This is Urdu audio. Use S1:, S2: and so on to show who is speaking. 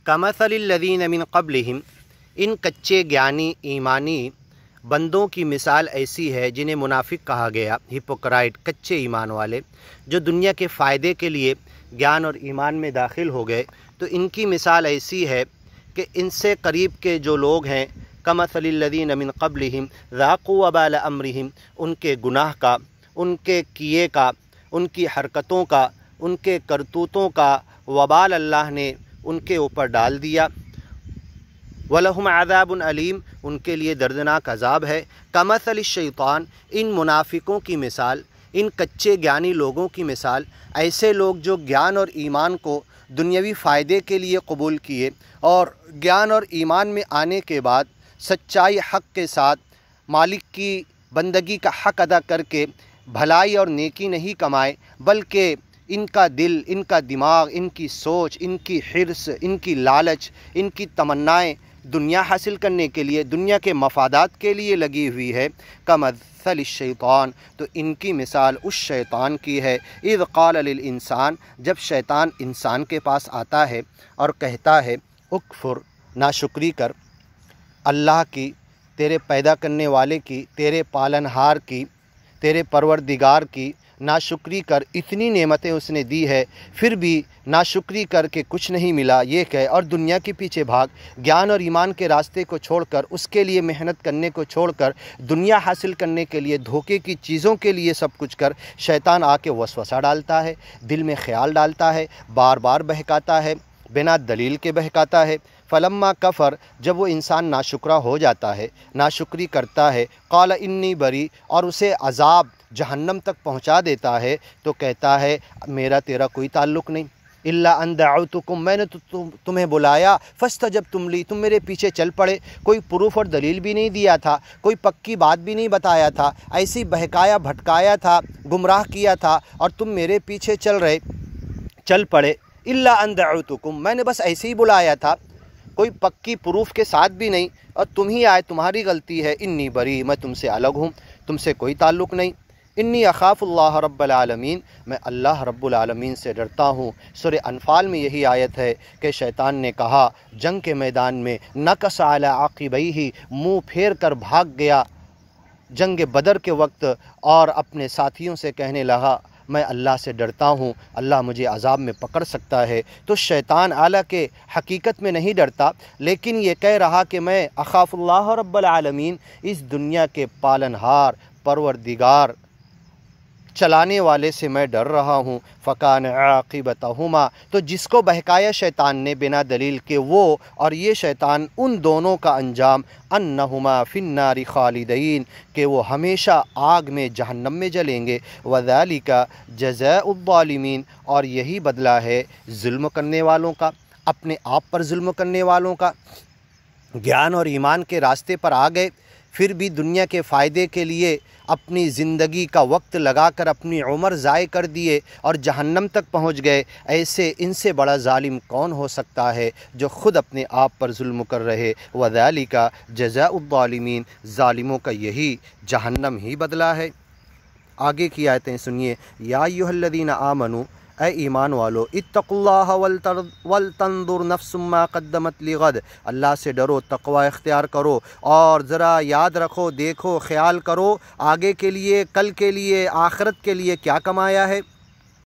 S1: کمثل الذین من قبلہم، ان کچے گیانی ایمانی بندوں کی مثال ایسی ہے جنہیں منافق کہا گیا، ہپوکرائٹ، کچے ایمان والے جو دنیا کے فائدے کے لیے گیان اور ایمان میں داخل ہو گئے۔ تو ان کی مثال ایسی ہے کہ ان سے قریب کے جو لوگ ہیں، کمثل الذین من قبلہم ذاقوا وبال امرہم، ان کے گناہ کا، ان کے کیے کا، ان کی حرکتوں کا، ان کے کرتوتوں کا وبال اللہ نے ان کے اوپر ڈال دیا۔ وَلَهُمْ عَذَابٌ علیم، ان کے لیے دردناک عذاب ہے۔ کمثل الشیطان، ان منافقوں کی مثال، ان کچے گیانی لوگوں کی مثال، ایسے لوگ جو گیان اور ایمان کو دنیاوی فائدے کے لیے قبول کیے اور گیان اور ایمان میں آنے کے بعد سچائی حق کے ساتھ مالک کی بندگی کا حق ادا کر کے بھلائی اور نیکی نہیں کمائے، بلکہ ان کا دل، ان کا دماغ، ان کی سوچ، ان کی حرص، ان کی لالچ، ان کی تمنائیں دنیا حاصل کرنے کے لیے، دنیا کے مفادات کے لیے لگی ہوئی ہے۔ کمثل الشیطان، تو ان کی مثال اس شیطان کی ہے، اذ قال للانسان، جب شیطان انسان کے پاس آتا ہے اور کہتا ہے اکفر، ناشکری کر اللہ کی، تیرے پیدا کرنے والے کی، تیرے پالنہار کی، تیرے پروردگار کی ناشکری کر، اتنی نعمتیں اس نے دی ہے پھر بھی ناشکری کر کے کچھ نہیں ملا، یہ کہ اور دنیا کے پیچھے بھاگ، گیان اور ایمان کے راستے کو چھوڑ کر، اس کے لیے محنت کرنے کو چھوڑ کر، دنیا حاصل کرنے کے لیے دھوکے کی چیزوں کے لیے سب کچھ کر، شیطان آ کے وسوسہ ڈالتا ہے، دل میں خیال ڈالتا ہے، بار بار بہکاتا ہے، بنا دلیل کے بہکاتا ہے۔ فلما کفر، جب وہ انسان ناشکرہ ہو جاتا ہے، ناشکری کرتا ہے، قال انی بری، اور اسے عذاب جہنم تک پہنچا دیتا ہے، تو کہتا ہے میرا تیرا کوئی تعلق نہیں، الا ان دعوتکم، میں نے تمہیں بلایا، فاستجبتم لی، تم میرے پیچھے چل پڑے، کوئی پروف اور دلیل بھی نہیں دیا تھا، کوئی پکی بات بھی نہیں بتایا تھا، ایسی بہکایا بھٹکایا تھا، گمراہ کیا تھا، اور تم میرے پیچھے چل پڑے۔ الا ان دعوتکم، میں نے بس ایسے ہی بلایا تھا، کوئی پکی پروف کے ساتھ بھی نہیں، اور تم ہی آئے، تمہاری غلطی ہے۔ انی بری، میں تم سے الگ ہوں، تم سے کوئی تعلق نہیں۔ انی اخاف اللہ رب العالمین، میں اللہ رب العالمین سے ڈرتا ہوں۔ سورہ انفال میں یہی آیت ہے کہ شیطان نے کہا جنگ کے میدان میں، نکص علی عقبیہ، منہ پھیر کر بھاگ گیا جنگ بدر کے وقت، اور اپنے ساتھیوں سے کہنے لگا میں اللہ سے ڈرتا ہوں، اللہ مجھے عذاب میں پکڑ سکتا ہے۔ تو شیطان حالانکہ حقیقت میں نہیں ڈرتا، لیکن یہ کہہ رہا کہ میں اخاف اللہ رب العالمین، اس دنیا کے پالنہار، پروردگار، چلانے والے سے میں ڈر رہا ہوں۔ فکان عاقبتہما، تو جس کو بہکایا شیطان نے بنا دلیل کے، وہ اور یہ شیطان، ان دونوں کا انجام انہما فی النار خالدین، کہ وہ ہمیشہ آگ میں، جہنم میں جلیں گے۔ وذالک جزاء الظالمین، اور یہی بدلہ ہے ظلم کرنے والوں کا، اپنے آپ پر ظلم کرنے والوں کا۔ گیان اور ایمان کے راستے پر آ گئے، پھر بھی دنیا کے فائدے کے لیے اپنی زندگی کا وقت لگا کر اپنی عمر ضائع کر دیے اور جہنم تک پہنچ گئے، ایسے ان سے بڑا ظالم کون ہو سکتا ہے جو خود اپنے آپ پر ظلم کر رہے۔ وذالک جزاء الظالمین، ظالموں کا یہی جہنم ہی بدلہ ہے۔ آگے کی آیتیں سنیے۔ یا ایھا الذین آمنوا، اے ایمان والو، اتقوا اللہ ولتنظر نفس ما قدمت لغد، اللہ سے ڈرو، تقوی اختیار کرو، اور ذرا یاد رکھو، دیکھو، خیال کرو آگے کے لیے، کل کے لیے، آخرت کے لیے کیا کمایا ہے۔